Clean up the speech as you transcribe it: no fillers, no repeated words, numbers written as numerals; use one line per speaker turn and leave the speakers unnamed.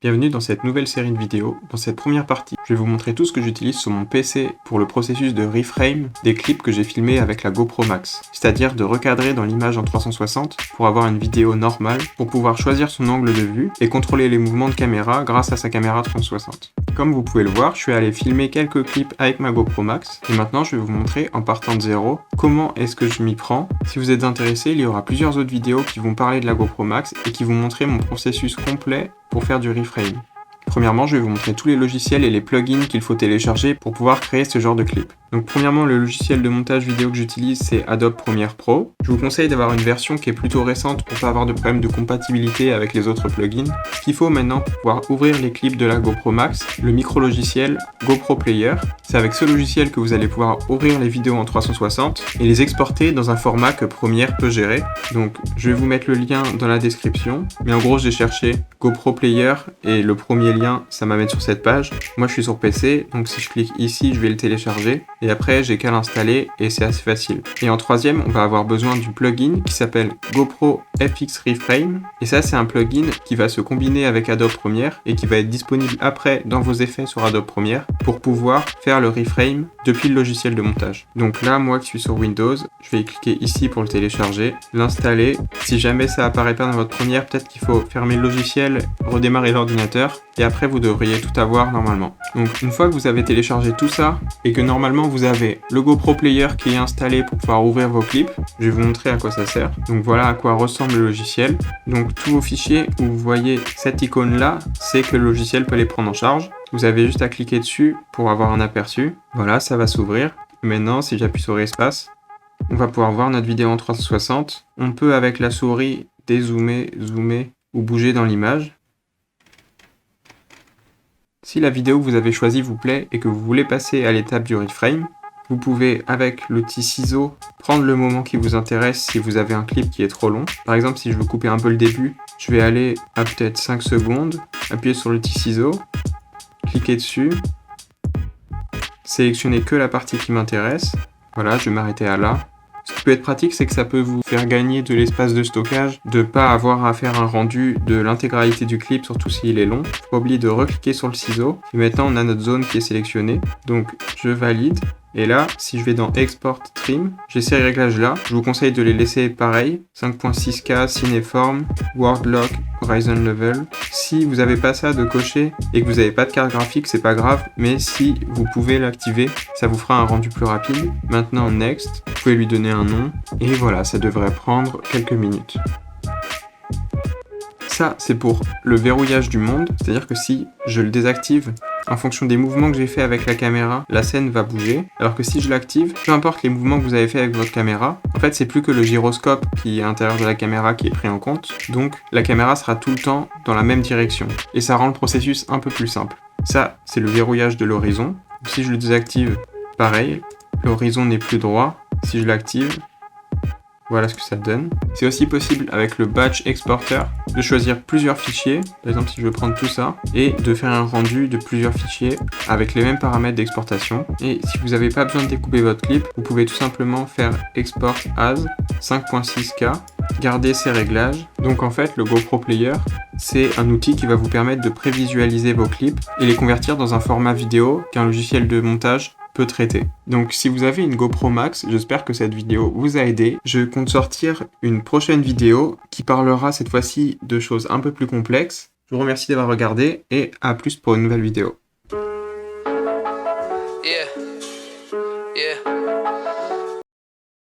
Bienvenue dans cette nouvelle série de vidéos. Dans cette première partie, je vais vous montrer tout ce que j'utilise sur mon PC pour le processus de reframe des clips que j'ai filmés avec la GoPro Max. C'est-à-dire de recadrer dans l'image en 360 pour avoir une vidéo normale, pour pouvoir choisir son angle de vue et contrôler les mouvements de caméra grâce à sa caméra 360. Comme vous pouvez le voir, je suis allé filmer quelques clips avec ma GoPro Max et maintenant je vais vous montrer en partant de zéro comment est-ce que je m'y prends. Si vous êtes intéressé, il y aura plusieurs autres vidéos qui vont parler de la GoPro Max et qui vont montrer mon processus complet pour faire du reframe. Premièrement, je vais vous montrer tous les logiciels et les plugins qu'il faut télécharger pour pouvoir créer ce genre de clip. Donc premièrement, le logiciel de montage vidéo que j'utilise, c'est Adobe Premiere Pro. Je vous conseille d'avoir une version qui est plutôt récente pour pas avoir de problème de compatibilité avec les autres plugins. Ce qu'il faut maintenant pour pouvoir ouvrir les clips de la GoPro Max, le micro-logiciel GoPro Player. C'est avec ce logiciel que vous allez pouvoir ouvrir les vidéos en 360 et les exporter dans un format que Premiere peut gérer. Donc je vais vous mettre le lien dans la description. Mais en gros, j'ai cherché GoPro Player et le premier lien, ça m'amène sur cette page. Moi, je suis sur PC, donc si je clique ici, je vais le télécharger. Et après, j'ai qu'à l'installer et c'est assez facile. Et en troisième, on va avoir besoin du plugin qui s'appelle GoPro FX Reframe. Et ça, c'est un plugin qui va se combiner avec Adobe Premiere et qui va être disponible après dans vos effets sur Adobe Premiere pour pouvoir faire le reframe depuis le logiciel de montage. Donc là, moi qui suis sur Windows, je vais cliquer ici pour le télécharger, l'installer. Si jamais ça apparaît pas dans votre Premiere, peut-être qu'il faut fermer le logiciel, redémarrer l'ordinateur et après vous devriez tout avoir normalement. Donc une fois que vous avez téléchargé tout ça et que normalement vous avez le GoPro Player qui est installé pour pouvoir ouvrir vos clips, je vais vous montrer à quoi ça sert. Donc voilà à quoi ressemble le logiciel. Donc tous vos fichiers où vous voyez cette icône là, c'est que le logiciel peut les prendre en charge. Vous avez juste à cliquer dessus pour avoir un aperçu. Voilà, ça va s'ouvrir. Maintenant, si j'appuie sur espace, on va pouvoir voir notre vidéo en 360. On peut avec la souris dézoomer, zoomer ou bouger dans l'image. Si la vidéo que vous avez choisie vous plaît et que vous voulez passer à l'étape du reframe, vous pouvez, avec l'outil ciseau, prendre le moment qui vous intéresse si vous avez un clip qui est trop long. Par exemple, si je veux couper un peu le début, je vais aller à peut-être 5 secondes, appuyer sur l'outil ciseau, cliquer dessus, sélectionner que la partie qui m'intéresse. Voilà, je vais m'arrêter à là. Ce qui peut être pratique, c'est que ça peut vous faire gagner de l'espace de stockage, de ne pas avoir à faire un rendu de l'intégralité du clip, surtout s'il est long. Faut pas oublier de recliquer sur le ciseau. Et maintenant, on a notre zone qui est sélectionnée. Donc, je valide. Et là, si je vais dans Export Trim, j'ai ces réglages-là. Je vous conseille de les laisser pareil. 5.6K, Cineform, Word Lock, Horizon Level. Si vous n'avez pas ça de cocher et que vous n'avez pas de carte graphique, c'est pas grave. Mais si vous pouvez l'activer, ça vous fera un rendu plus rapide. Maintenant, Next. Vous pouvez lui donner un nom. Et voilà, ça devrait prendre quelques minutes. Ça, c'est pour le verrouillage du monde. C'est-à-dire que si je le désactive, en fonction des mouvements que j'ai fait avec la caméra, la scène va bouger. Alors que si je l'active, peu importe les mouvements que vous avez fait avec votre caméra, en fait, c'est plus que le gyroscope qui est à l'intérieur de la caméra qui est pris en compte. Donc, la caméra sera tout le temps dans la même direction. Et ça rend le processus un peu plus simple. Ça, c'est le verrouillage de l'horizon. Si je le désactive, pareil, l'horizon n'est plus droit. Si je l'active, voilà ce que ça donne. C'est aussi possible avec le Batch Exporter de choisir plusieurs fichiers, par exemple si je veux prendre tout ça, et de faire un rendu de plusieurs fichiers avec les mêmes paramètres d'exportation. Et si vous n'avez pas besoin de découper votre clip, vous pouvez tout simplement faire Export As 5.6K, garder ces réglages. Donc en fait, le GoPro Player, c'est un outil qui va vous permettre de prévisualiser vos clips et les convertir dans un format vidéo qu'un logiciel de montage peut traiter. Donc si vous avez une GoPro Max, j'espère que cette vidéo vous a aidé. Je compte sortir une prochaine vidéo qui parlera cette fois-ci de choses un peu plus complexes. Je vous remercie d'avoir regardé et à plus pour une nouvelle vidéo.
Yeah. Yeah.